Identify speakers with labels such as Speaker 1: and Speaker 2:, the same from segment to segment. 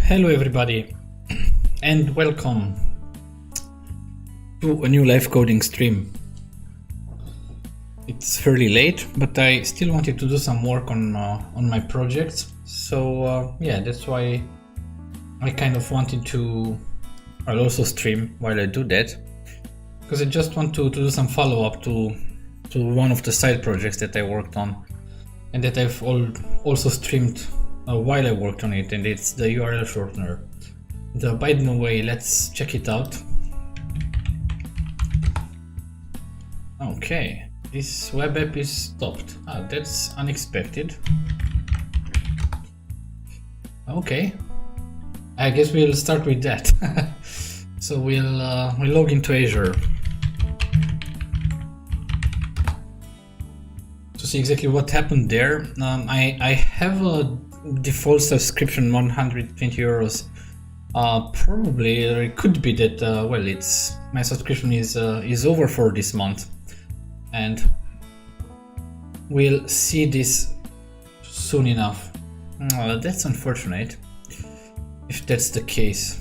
Speaker 1: Hello everybody and welcome to a new live coding stream. It's fairly late, but I still wanted to do some work on my projects, so yeah, that's why I kind of wanted to. I'll also stream while I do that, because I just want to do some follow-up to one of the side projects that I worked on and that I've also streamed while I worked on it, and it's the URL shortener. By the way, let's check it out. Okay, this web app is stopped. That's unexpected. Okay, I guess we'll start with that. So we'll log into Azure to see exactly what happened there. I have a default subscription, 120 euros. Probably it could be that well, my subscription is over for this month, and we'll see this soon enough. That's unfortunate if that's the case.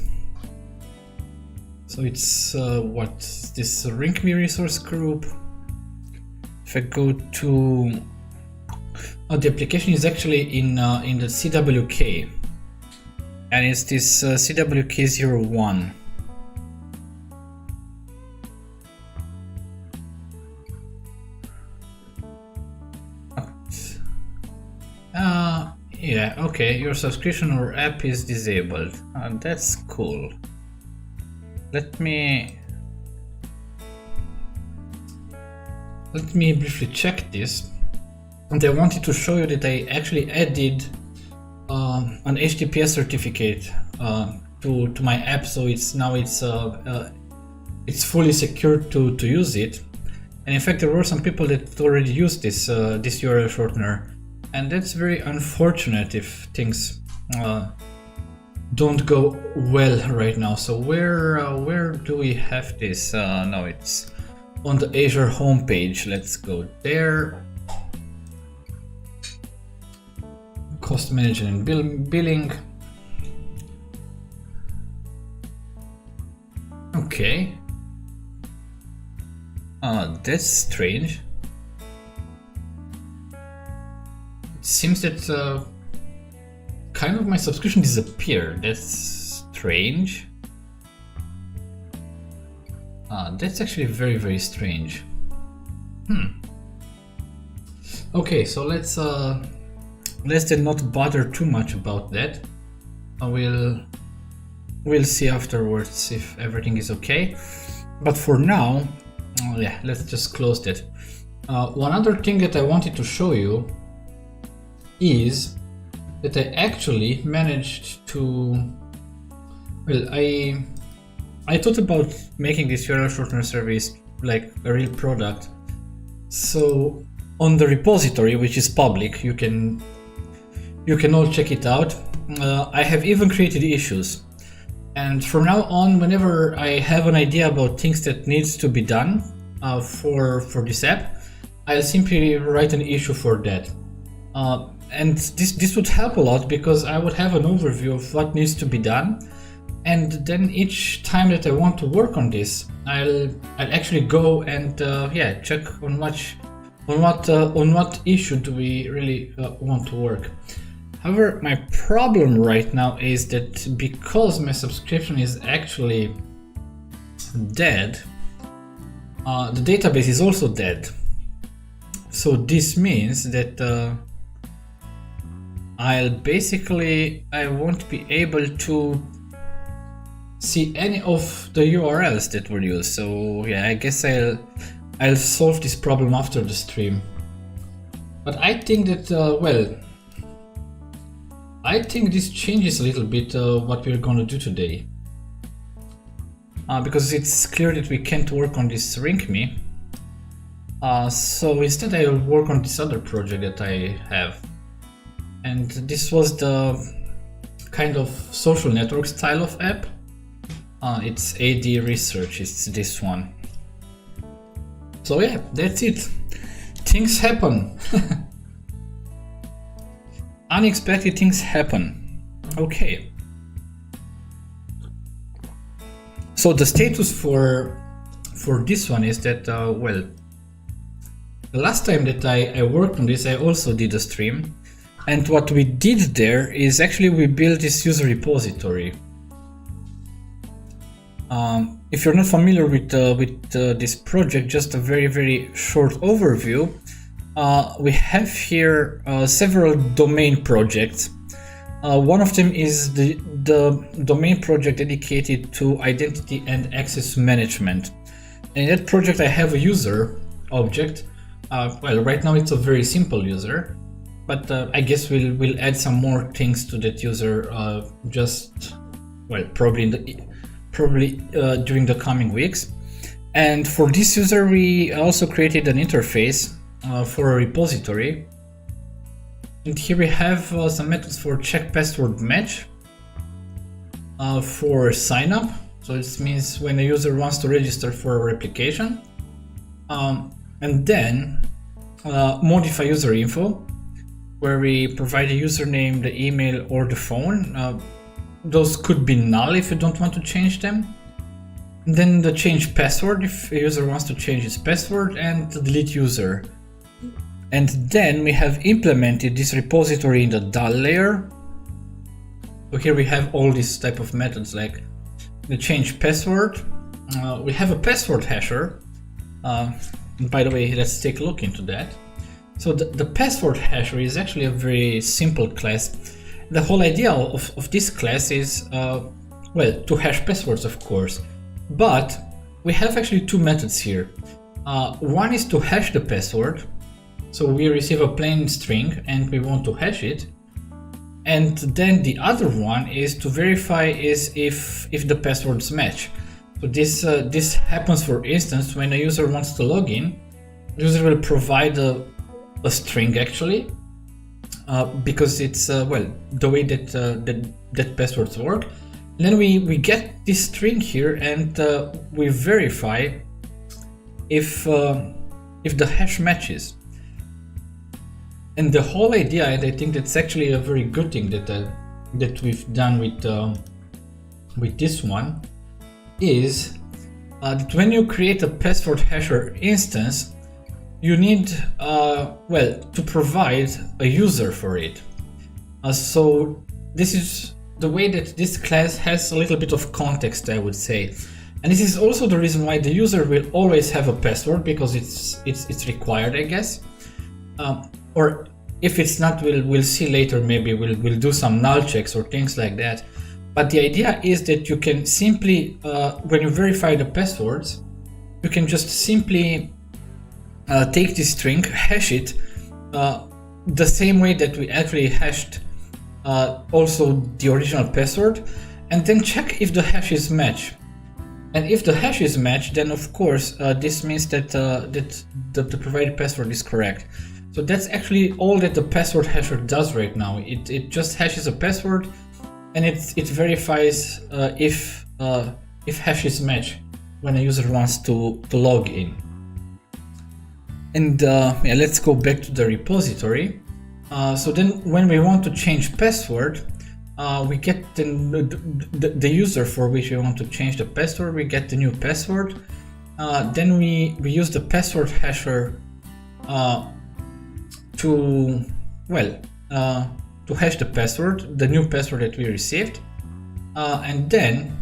Speaker 1: So it's what this Ring Me resource group. If I go to the application is actually in the CWK, and it's this CWK01. Yeah, okay, your subscription or app is disabled. That's cool. Let me briefly check this. And I wanted to show you that I actually added an HTTPS certificate to my app, so it's fully secured to use it. And in fact, there were some people that already used this URL shortener, and that's very unfortunate if things don't go well right now. So where do we have this? No, it's on the Azure homepage. Let's go there. Cost management and billing. Okay. That's strange. It seems that kind of my subscription disappeared. That's strange. That's actually very, very strange. Okay, so let's then not bother too much about that. We'll see afterwards if everything is okay. But for now, yeah, let's just close that. One other thing that I wanted to show you is that I actually managed to. Well, I thought about making this URL shortener service like a real product. So on the repository, which is public, you can all check it out. I have even created issues, and from now on, whenever I have an idea about things that needs to be done for this app, I'll simply write an issue for that. And this would help a lot, because I would have an overview of what needs to be done, and then each time that I want to work on this, I'll actually go and yeah, check on what issue do we really want to work. However, my problem right now is that because my subscription is actually dead, the database is also dead. So this means that I won't be able to see any of the URLs that were used. So yeah, I guess I'll solve this problem after the stream. But I think that well, I think this changes a little bit what we're going to do today, because it's clear that we can't work on this Ring Me. So instead I'll work on this other project that I have, and this was the kind of social network style of app. It's AD Research, it's this one. So yeah, that's it. Things happen. Unexpected things happen. Okay. So the status for this one is that, well, the last time that I worked on this, I also did a stream. And what we did there is actually we built this user repository. If you're not familiar with this project, just a very short overview. We have here several domain projects. One of them is the domain project dedicated to identity and access management. In that project, I have a user object. Well, right now it's a very simple user, but I guess we'll add some more things to that user probably during the coming weeks. And for this user, we also created an interface for a repository. And here we have some methods for check password match, for sign up. So this means when a user wants to register for a replication, and then modify user info, where we provide a username, the email, or the phone. Those could be null if you don't want to change them. And then the change password if a user wants to change his password, and the delete user. And then we have implemented this repository in the dull layer. So here we have all these type of methods like the change password. We have a password hasher. By the way, let's take a look into that. So the password hasher is actually a very simple class. The whole idea of this class is, well, to hash passwords, of course. But we have actually two methods here. One is to hash the password. So we receive a plain string and we want to hash it. And then the other one is to verify if the passwords match. So this happens, for instance, when a user wants to log in, the user will provide a string actually, because it's well, the way that passwords work. And then we get this string here and we verify if the hash matches. And the whole idea, and I think that's actually a very good thing that we've done with this one, is that when you create a password hasher instance, you need well, to provide a user for it. So this is the way that this class has a little bit of context, I would say. And this is also the reason why the user will always have a password, because it's required, I guess. Or if it's not, we'll see later, maybe we'll do some null checks or things like that. But the idea is that you can simply, when you verify the passwords, you can just simply take this string, hash it, the same way that we actually hashed also the original password, and then check if the hashes match. And if the hashes match, then of course this means that the provided password is correct. So that's actually all that the password hasher does right now. It just hashes a password, and it verifies if hashes match when a user wants to log in. And yeah, let's go back to the repository. So then when we want to change password, we get the user for which we want to change the password. We get the new password. Then we use the password hasher to hash the password, the new password that we received, and then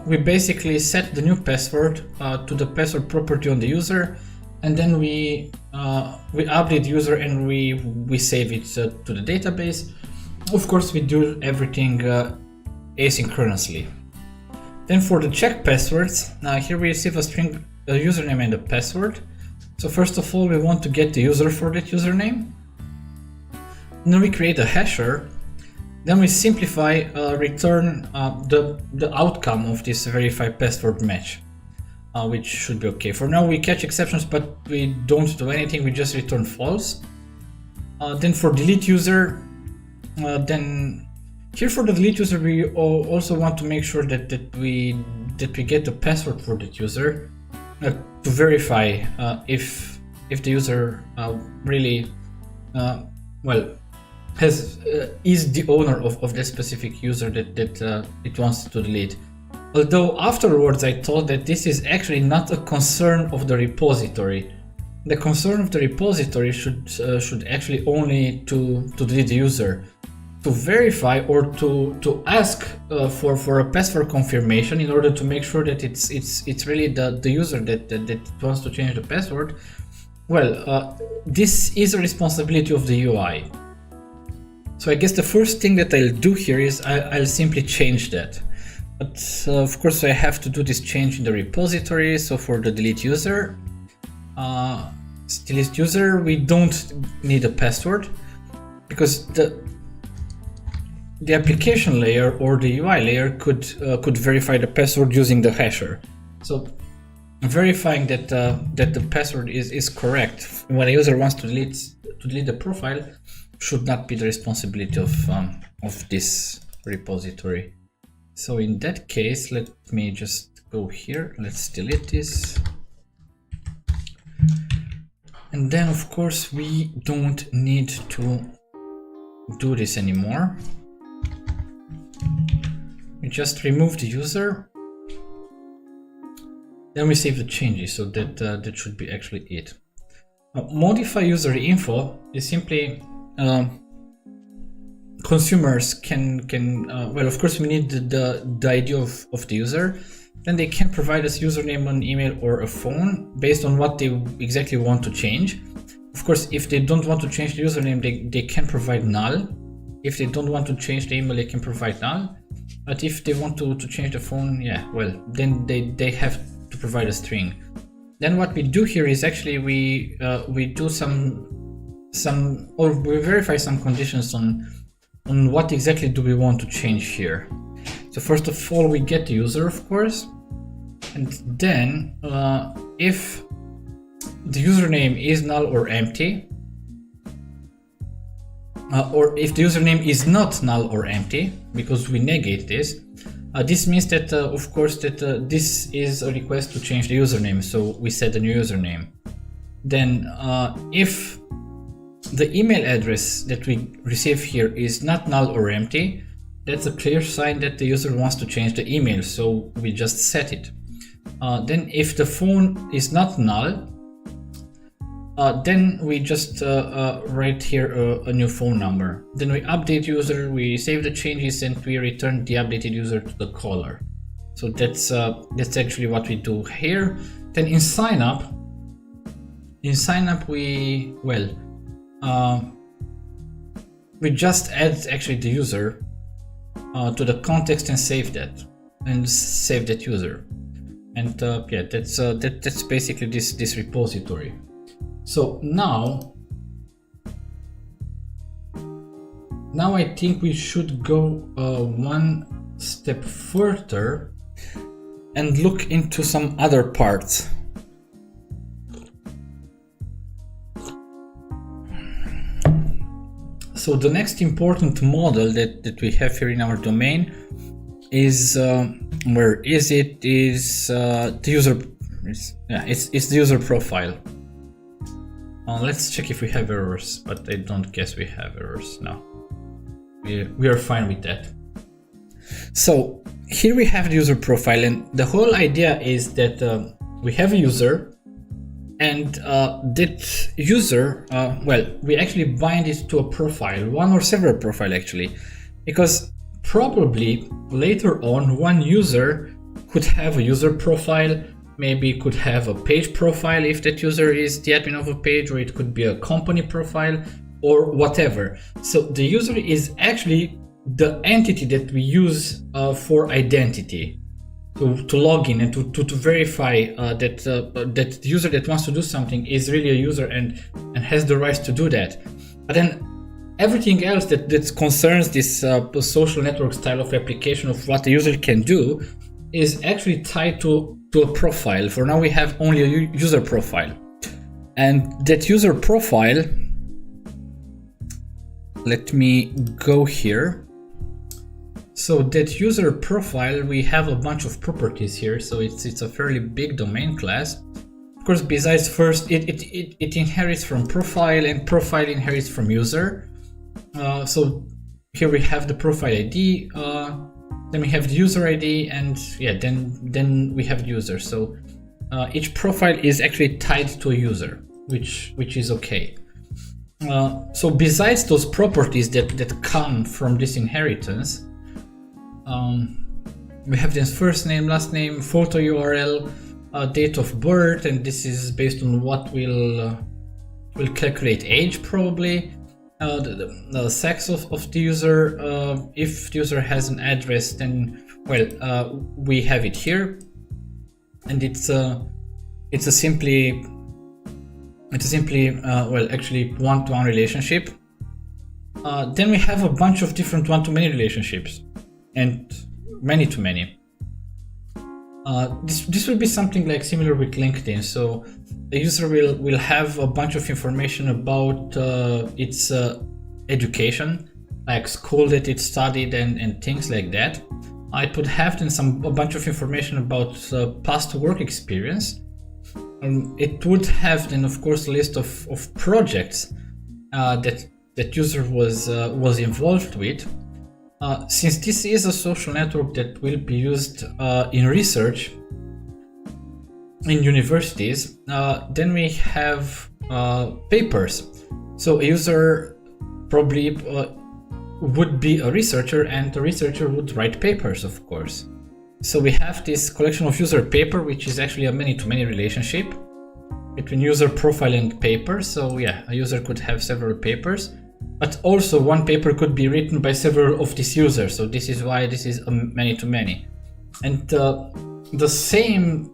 Speaker 1: we basically set the new password to the password property on the user, and then we update user and we save it to the database. Of course, we do everything asynchronously. Then for the check passwords, here we receive a string, a username and a password. So first of all, we want to get the user for that username. Then we create a hasher. Then we simplify, return the outcome of this verify password match, which should be okay. For now, we catch exceptions, but we don't do anything. We just return false. Then for delete user, then here for the delete user, we also want to make sure that we get the password for that user. To verify if the user really well is the owner of that specific user that it wants to delete. Although afterwards I thought that this is actually not a concern of the repository. The concern of the repository should actually only to delete the user, to verify or to ask for a password confirmation in order to make sure that it's really the user that wants to change the password. Well, this is a responsibility of the UI. So I guess the first thing that I'll do here is I'll simply change that. But of course I have to do this change in the repository. So for the delete user, we don't need a password, because the application layer or the UI layer could verify the password using the hasher. So verifying that the password is correct when a user wants to delete the profile should not be the responsibility of this repository. So in that case, let me just go here. Let's delete this. And then of course we don't need to do this anymore. We just remove the user. Then we save the changes, so that should be actually it. Modify user info is simply consumers can well, of course we need the ID of the user. Then they can provide us username, an email or a phone based on what they exactly want to change. Of course, if they don't want to change the username, they can provide null. If they don't want to change the email, they can provide null. But if they want to change the phone, yeah, well, then they have to provide a string. Then what we do here is actually we do we verify some conditions on what exactly do we want to change here. So first of all, we get the user, of course, and then if the username is null or empty, or if the username is not null or empty, because we negate this, this means that of course that this is a request to change the username, so we set a new username. Then if the email address that we receive here is not null or empty, that's a clear sign that the user wants to change the email, so we just set it. Then if the phone is not null, then we just write here a new phone number. Then we update user, we save the changes, and we return the updated user to the caller. So that's actually what we do here. Then in sign up we just add actually the user to the context and save that user. And yeah, that's basically this repository. So now I think we should go one step further and look into some other parts. So the next important model that we have here in our domain is where is it? Is the user? It's the user profile. Let's check if we have errors, but I don't guess we have errors now. We are fine with that. So here we have the user profile, and the whole idea is that we have a user, and that user, we actually bind it to a profile, one or several profile actually, because probably later on one user could have a user profile, maybe could have a page profile if that user is the admin of a page, or it could be a company profile or whatever. So the user is actually the entity that we use for identity, to log in and to verify that the user that wants to do something is really a user and has the rights to do that. But then everything else that concerns this social network style of application of what the user can do is actually tied to a profile. For now we have only a user profile, and that user profile, let me go here. So that user profile, we have a bunch of properties here, so it's a fairly big domain class. Of course, besides first it inherits from profile, and profile inherits from user. So here we have the profile ID, then we have the user ID, and yeah, then we have the user. So each profile is actually tied to a user, which is okay. So besides those properties that come from this inheritance, we have this first name, last name, photo URL, date of birth, and this is based on what will calculate age probably. The sex of the user. If the user has an address, then well, we have it here, and it's a simply well, actually one-to-one relationship. Then we have a bunch of different one-to-many relationships and many-to-many. This will be something like similar with LinkedIn. So the user will have a bunch of information about its education, like school that it studied and things like that. It would have then a bunch of information about past work experience. It would have then, of course, a list of projects that user was involved with. Since this is a social network that will be used in research in universities, then we have papers. So a user probably would be a researcher, and the researcher would write papers, of course. So we have this collection of user paper, which is actually a many-to-many relationship between user profile and paper. So yeah, a user could have several papers, but also one paper could be written by several of these users. So this is why this is a many-to-many. And the same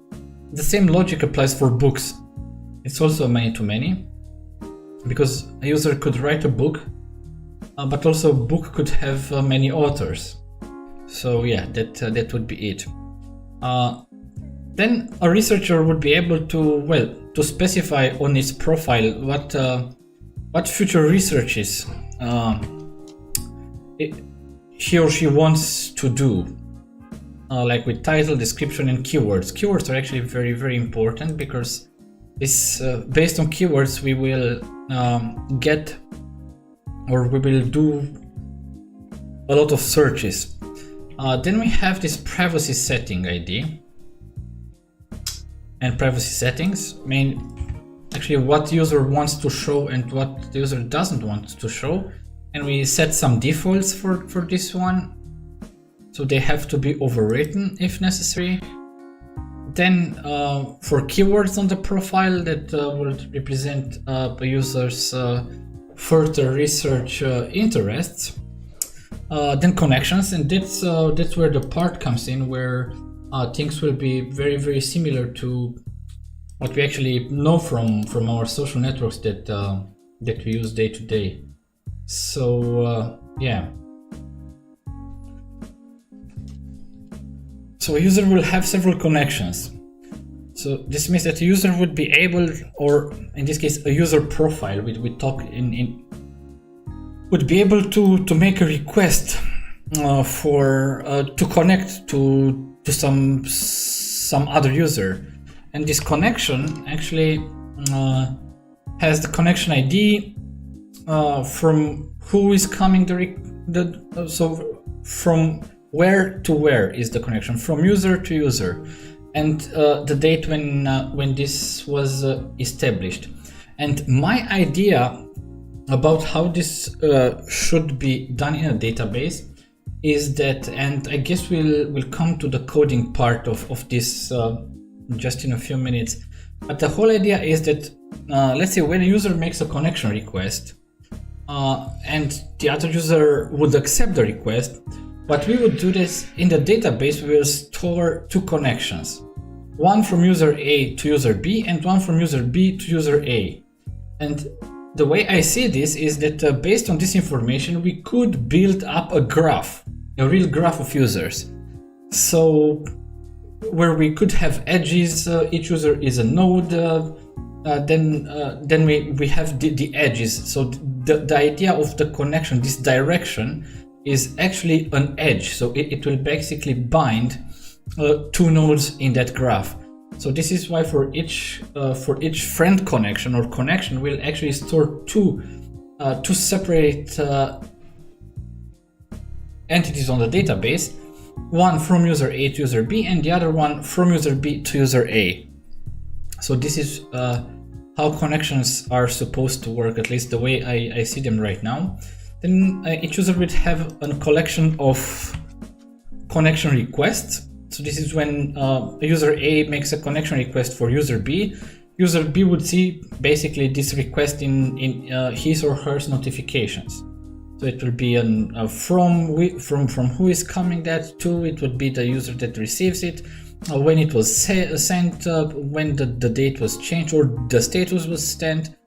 Speaker 1: logic applies for books. It's also a many-to-many, because a user could write a book, but also a book could have many authors. So yeah, that would be it. Then a researcher would be able to specify on its profile what future researches he or she wants to do, like with title, description, and keywords. Keywords are actually very, very important, because this based on keywords we will get, or we will do a lot of searches. Then we have this privacy setting ID and privacy settings, actually what the user wants to show and what the user doesn't want to show, and we set some defaults for this one, so they have to be overwritten if necessary. Then for keywords on the profile that will represent a user's further research interests. Then connections, and that's where the part comes in, where things will be very, very similar to what we actually know from our social networks that we use day to day. So yeah. So a user will have several connections. So this means that a user would be able, or in this case, a user profile, we talk in would be able to make a request to connect to some other user, and this connection actually has the connection ID from who is coming so from where to where is the connection, from user to user, and the date when this was established. And my idea about how this should be done in a database is that, and I guess we'll come to the coding part of this just in a few minutes, but the whole idea is that let's say when a user makes a connection request and the other user would accept the request, what we would do this in the database, we will store two connections, one from user A to user B and one from user B to user A. And the way I see this is that based on this information, we could build up a graph, a real graph of users. So where we could have edges, each user is a node, then we have the edges. So the idea of the connection, this direction, is actually an edge. So it will basically bind two nodes in that graph. So this is why for each friend connection or connection, we'll actually store two separate entities on the database, one from user A to user B, and the other one from user B to user A. So this is how connections are supposed to work, at least the way I see them right now. Then each user would have a collection of connection requests. So this is when user A makes a connection request for user B. User B would see basically this request in his or her notifications. So it will be from who is coming that to. It would be the user that receives it, when it was sent, when the date was changed or the status was sent,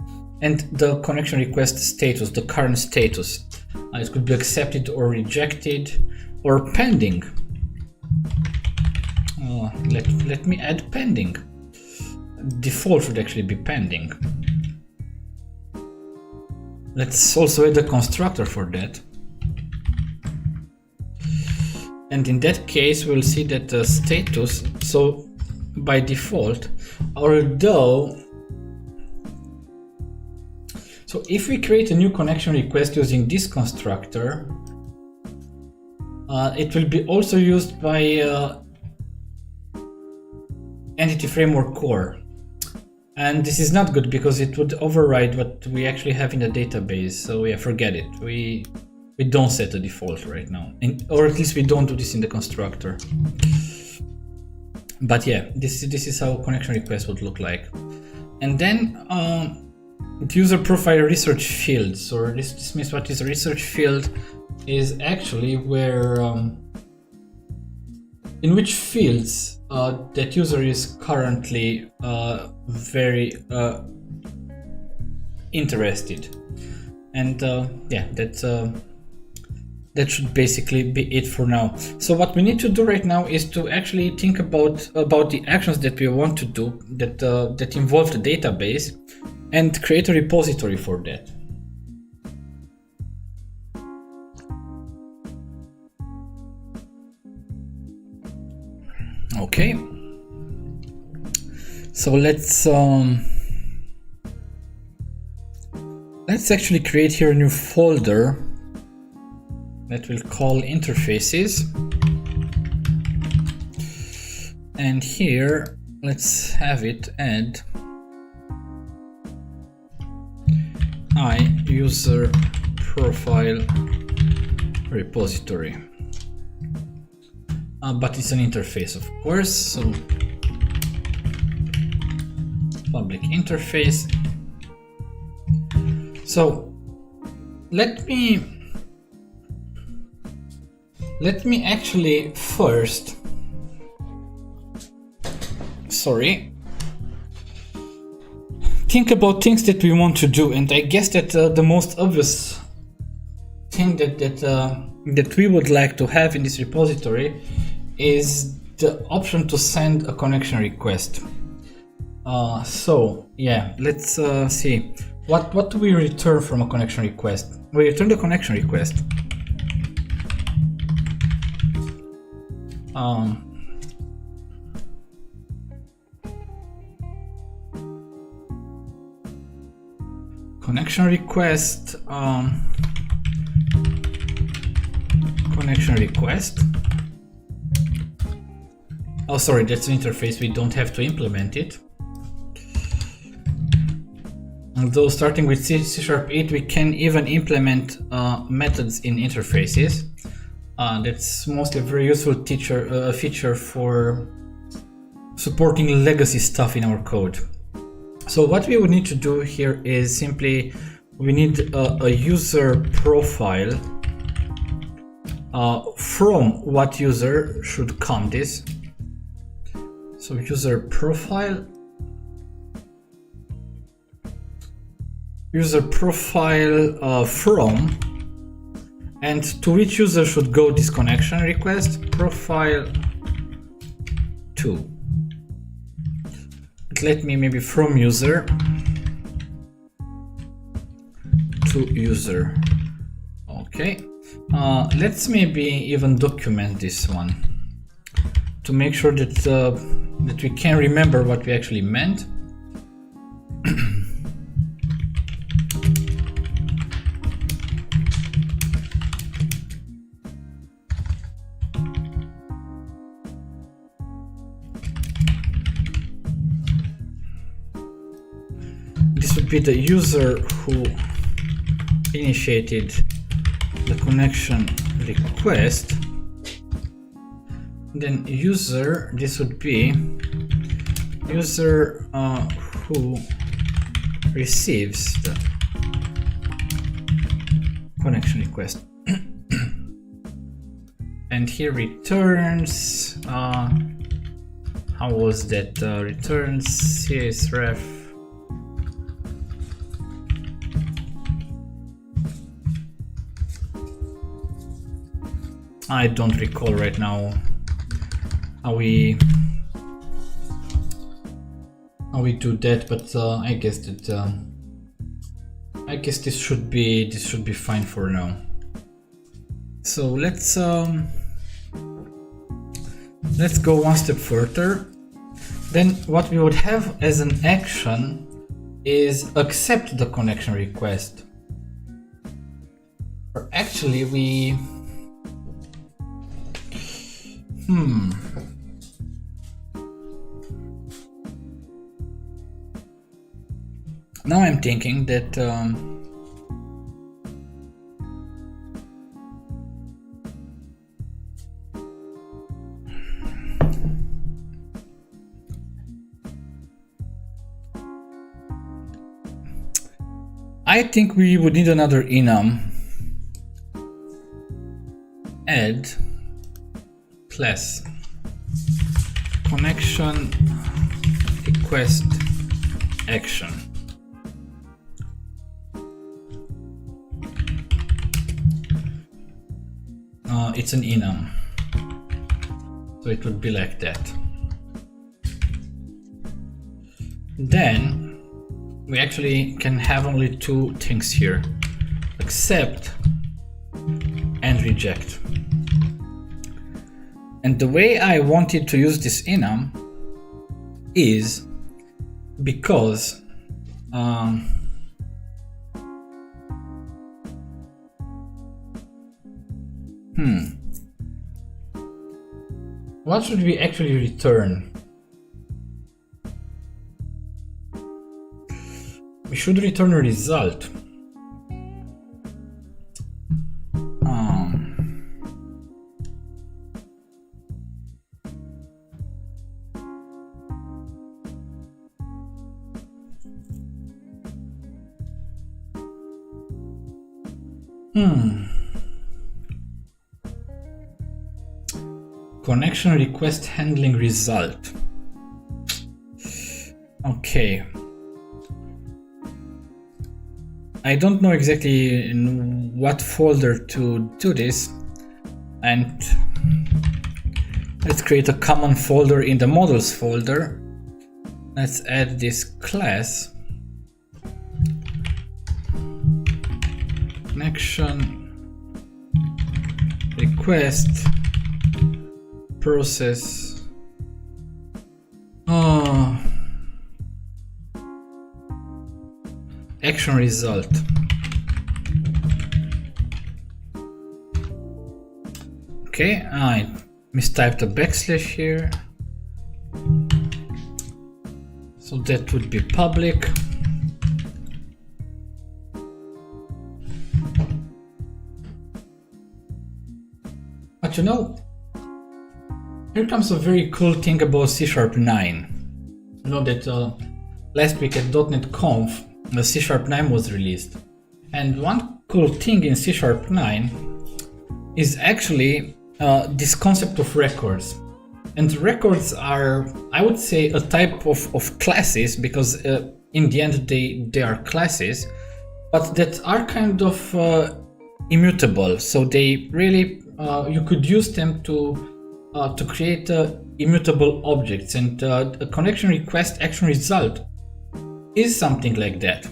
Speaker 1: and the connection request status, the current status. It could be accepted or rejected or pending. Let me add pending. Default should actually be pending. Let's also add a constructor for that. And in that case, we'll see that the status, so by default, although, so if we create a new connection request using this constructor, it will be also used by Entity Framework Core. And this is not good because it would override what we actually have in the database. So yeah, forget it. We don't set a default right now, or at least we don't do this in the constructor. But yeah, this is how connection request would look like. And then the user profile research fields, or this means what is a research field is actually where in which fields that user is currently very interested. And yeah, that should basically be it for now. So what we need to do right now is to actually think about the actions that we want to do that involve the database, and create a repository for that. Okay, so let's actually create here a new folder that we'll call interfaces, and here let's have it add user profile repository. But it's an interface, of course, so public interface. So let me actually first, think about things that we want to do, and I guess that the most obvious thing that we would like to have in this repository is the option to send a connection request. So yeah, let's see what do we return from a connection request. We return the connection request. Connection request, connection request. Oh, sorry, that's an interface. We don't have to implement it. Although starting with C#8, we can even implement methods in interfaces. That's mostly a very useful feature for supporting legacy stuff in our code. So what we would need to do here is simply we need a user profile from what user should come this. So user profile from, and to which user should go this connection request, profile to. Let me maybe from user to user. Okay, let's maybe even document this one to make sure that that we can remember what we actually meant. be the user who initiated the connection request. Then user, this would be user who receives the connection request. And here returns, how was that? Returns csref. I don't recall right now how we do that, but I guess that this should be fine for now. So let's go one step further. Then what we would have as an action is accept the connection request. Or actually we now I'm thinking that I think we would need another enum. Add class connection request action. It's an enum, so it would be like that. Then we actually can have only two things here: accept and reject. And the way I wanted to use this enum is because what should we actually return? We should return a result. Connection request handling result. Okay. I don't know exactly in what folder to do this, and let's create a common folder in the models folder. Let's add this class connection request process action result. Okay, I mistyped a backslash here, so that would be public. But you know, here comes a very cool thing about C#9. You know that last week at .NET Conf, the C#9 was released. And one cool thing in C#9 is actually this concept of records. And records are, I would say, a type of classes, because in the end they are classes, but that are kind of immutable. So they really, you could use them to create immutable objects, and a connection request action result is something like that.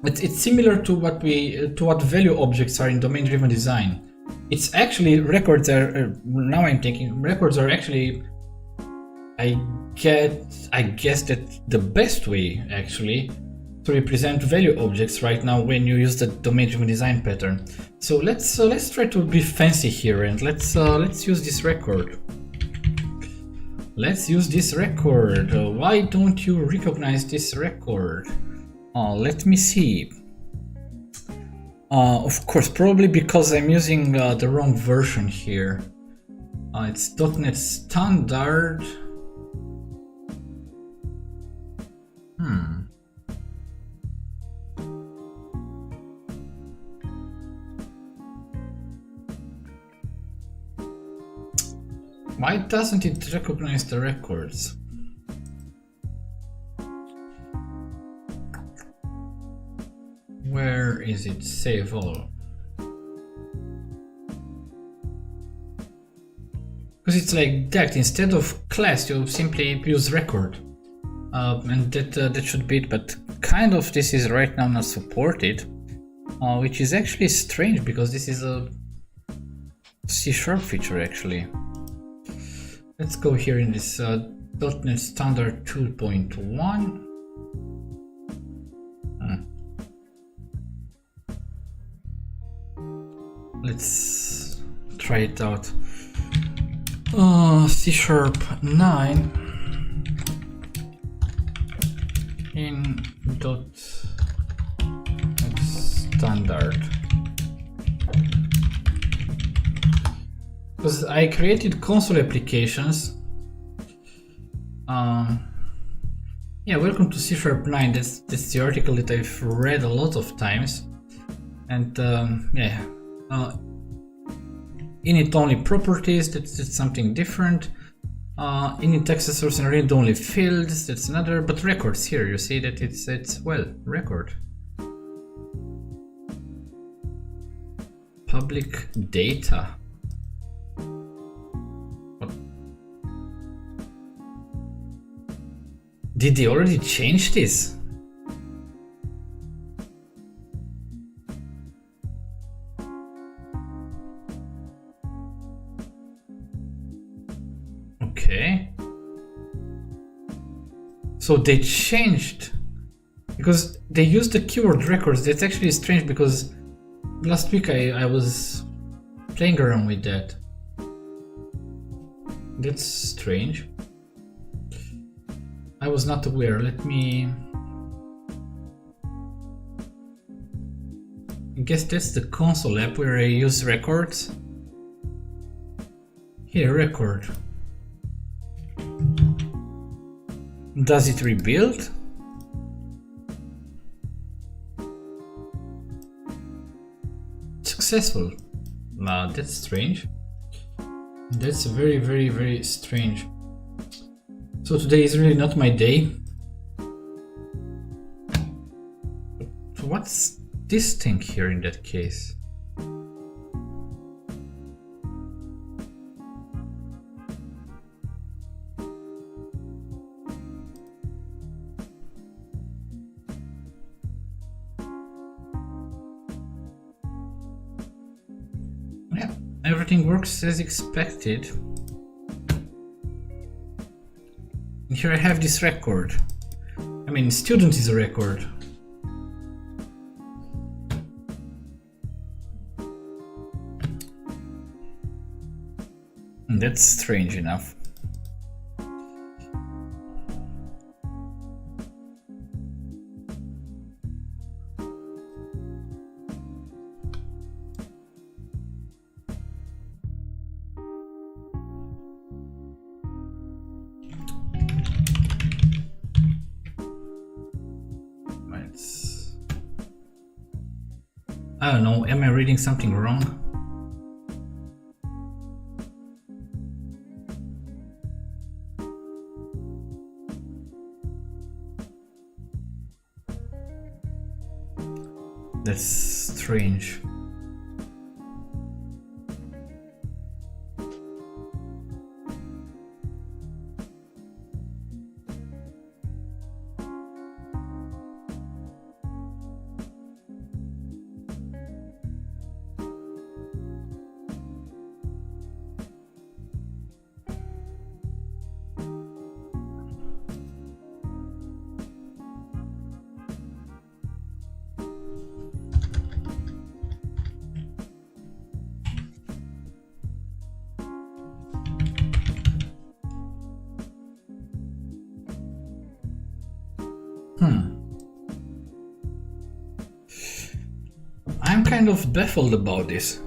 Speaker 1: It's similar to what value objects are in domain-driven design. It's actually records are now I'm thinking records are actually I guess that the best way actually to represent value objects right now when you use the domain-driven design pattern. So let's try to be fancy here, and let's use this record. Let's use this record. Why don't you recognize this record? Let me see. Of course, probably because I'm using the wrong version here. It's .NET Standard. Why doesn't it recognize the records? Where is it? Save all. Because it's like that. Instead of class, you simply use record. And that should be it, but kind of this is right now not supported. Which is actually strange because this is a C# feature actually. Let's go here in this .NET Standard 2.1. Let's try it out. C#9 in .NET Standard. Because I created console applications. Yeah, welcome to C#9. That's the article that I've read a lot of times, and yeah, init only properties. That's something different. Init accessors and read only fields. That's another. But records here, you see that it's well record. Public data. Did they already change this? Okay. So they changed because they used the keyword records. That's actually strange because last week I was playing around with that. That's strange. I was not aware. Let me... I guess that's the console app where I use records. Here, record. Does it rebuild? Successful. That's strange. That's very, very, very strange. So today is really not my day. So what's this thing here in that case? Yeah, everything works as expected. Here I have this record. I mean, student is a record. And that's strange enough. I don't know, am I reading something wrong? That's strange. kind of baffled about this.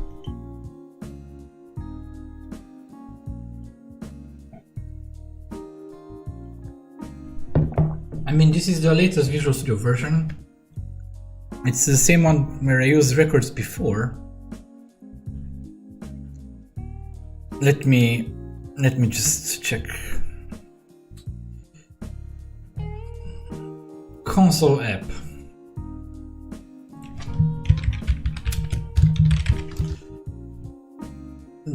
Speaker 1: I mean, this is the latest Visual Studio version. It's the same one where I used records before. Let me just check. Console app.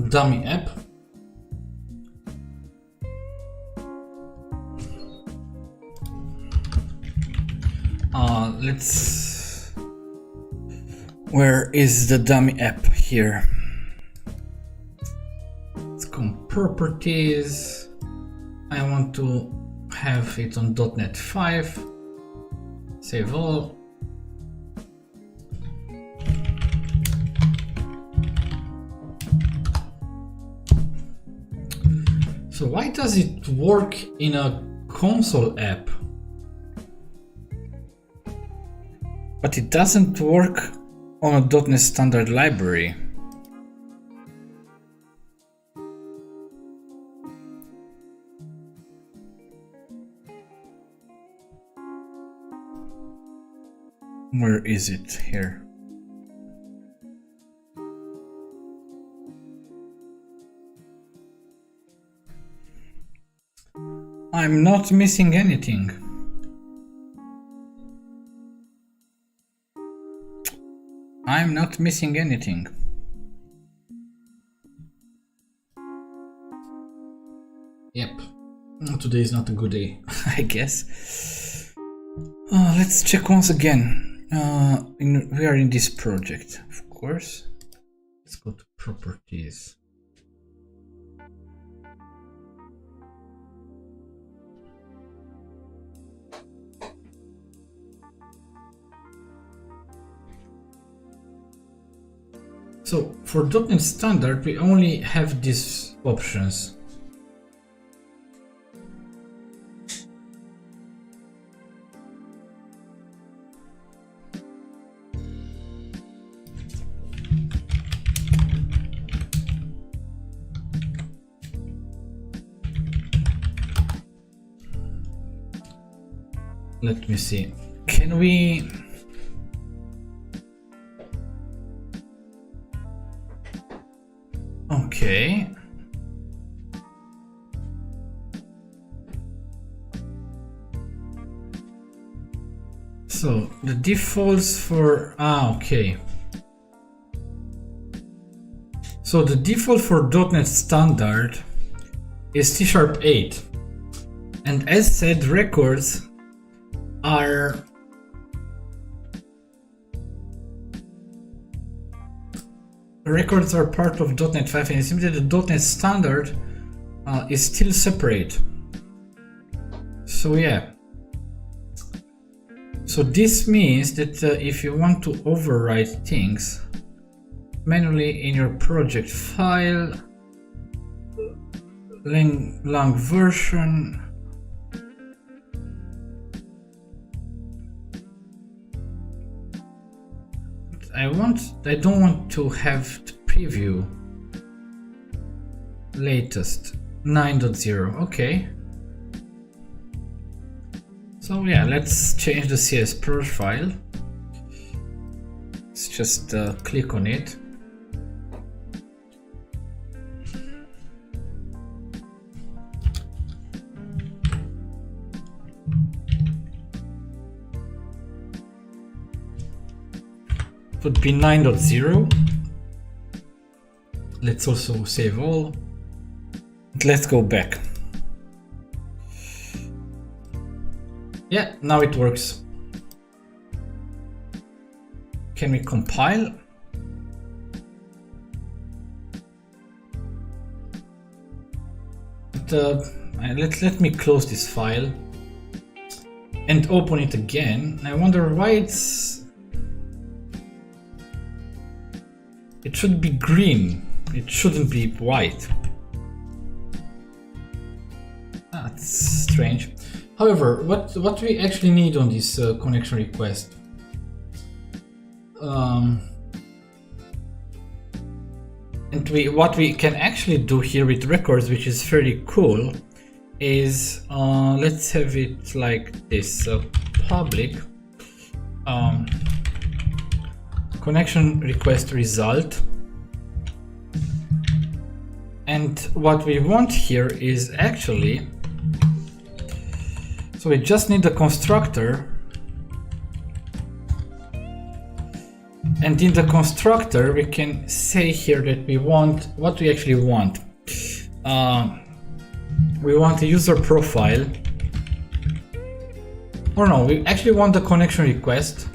Speaker 1: Dummy app. Where is the dummy app here? It's called properties. I want to have it on .NET 5. Save all. So why does it work in a console app, but it doesn't work on a .NET standard library? Where is it here? I'm not missing anything. I'm not missing anything. Yep. Today is not a good day, I guess. Let's check once again. We are in this project, of course. Let's go to properties. So for .NET Standard, we only have these options. Let me see. Can we... Okay. So the defaults for... okay. So the default for .NET Standard is C#8. And as said, records are part of .NET 5, and it seems that the .NET Standard is still separate. So yeah. So this means that if you want to overwrite things manually in your project file, lang version, I don't want to have the preview latest 9.0. Okay. So yeah, let's change the CS profile. Let's just click on it. Would be 9.0. Let's also save all. Let's go back. Yeah, now it works. Can we compile? But, let me close this file and open it again. I wonder why it should be green. It shouldn't be white. That's strange. However, what we actually need on this connection request, And what we can actually do here with records, which is fairly cool, is let's have it like this. So public connection request result. And what we want here is actually, so we just need the constructor, and in the constructor we can say here that we want what we actually want. We want a user profile, or no, we actually want the connection request.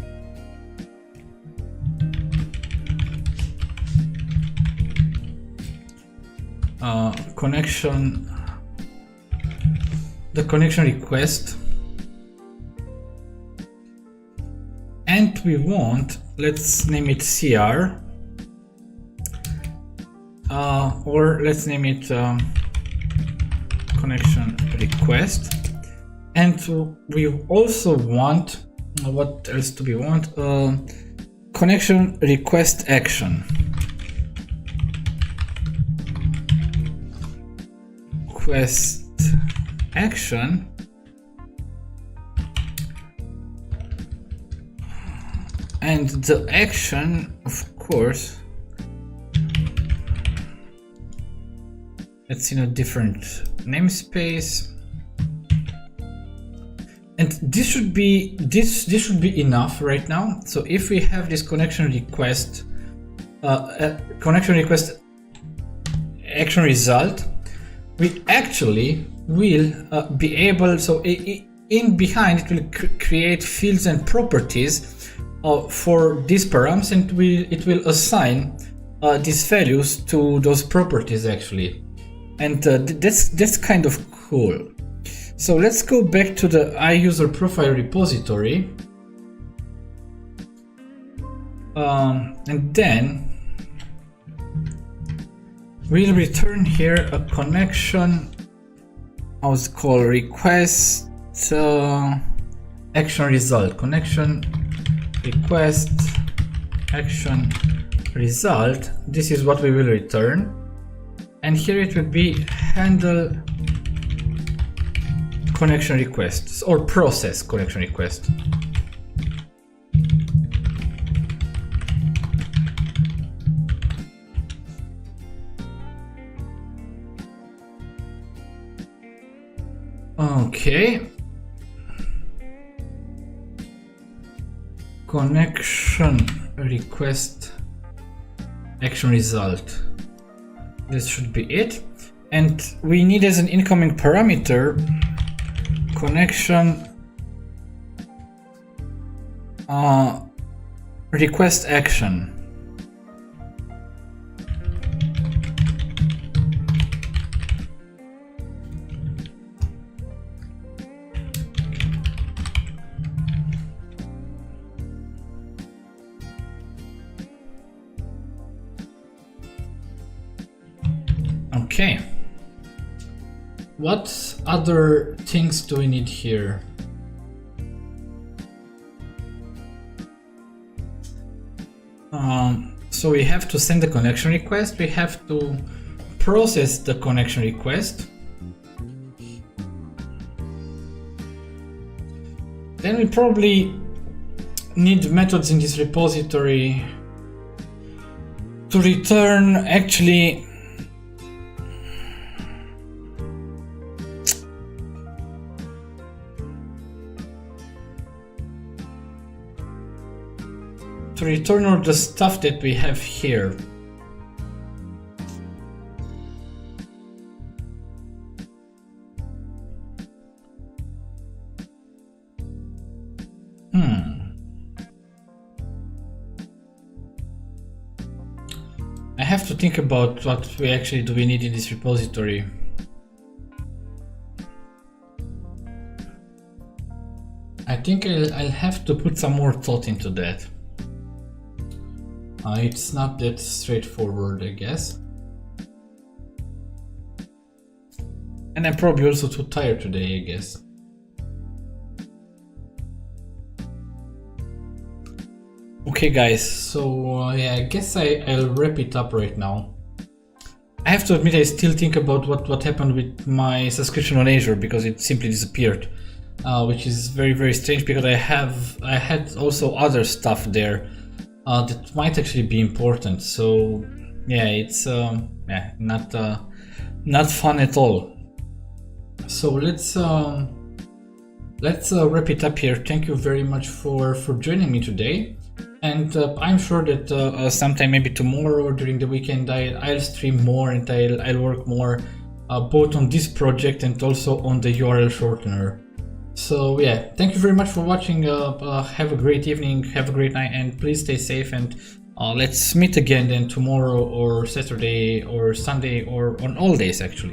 Speaker 1: The connection request, and we want, let's name it CR, or let's name it connection request. And we also want, what else do we want? Connection request action. Request action. And the action, of course, it's in a different namespace. And this should be enough right now. So if we have this connection request action result, we actually will be able, so in behind it will create fields and properties for these params, and it will assign these values to those properties actually. And that's kind of cool. So let's go back to the iUser profile repository, and then we'll return here a connection. I was called request action result. Connection request action result. This is what we will return, and here it will be handle connection requests or process connection request. Okay. Connection request action result. This should be it. And we need as an incoming parameter connection request action. Okay. What other things do we need here? So we have to send the connection request, we have to process the connection request, then we probably need methods in this repository to return actually all the stuff that we have here. I have to think about what we actually do we need in this repository. I think I'll have to put some more thought into that. It's not that straightforward, I guess. And I'm probably also too tired today, I guess. Okay guys, so yeah, I guess I'll wrap it up right now. I have to admit, I still think about what happened with my subscription on Azure, because it simply disappeared, which is very, very strange, because I had also other stuff there that might actually be important. So yeah, it's yeah, not fun at all. So let's wrap it up here. Thank you very much for joining me today. And I'm sure that sometime, maybe tomorrow or during the weekend, I'll stream more, and I'll work more both on this project and also on the URL shortener. So yeah, thank you very much for watching. Have a great evening, have a great night, and please stay safe. And let's meet again then tomorrow or Saturday or Sunday or on all days actually.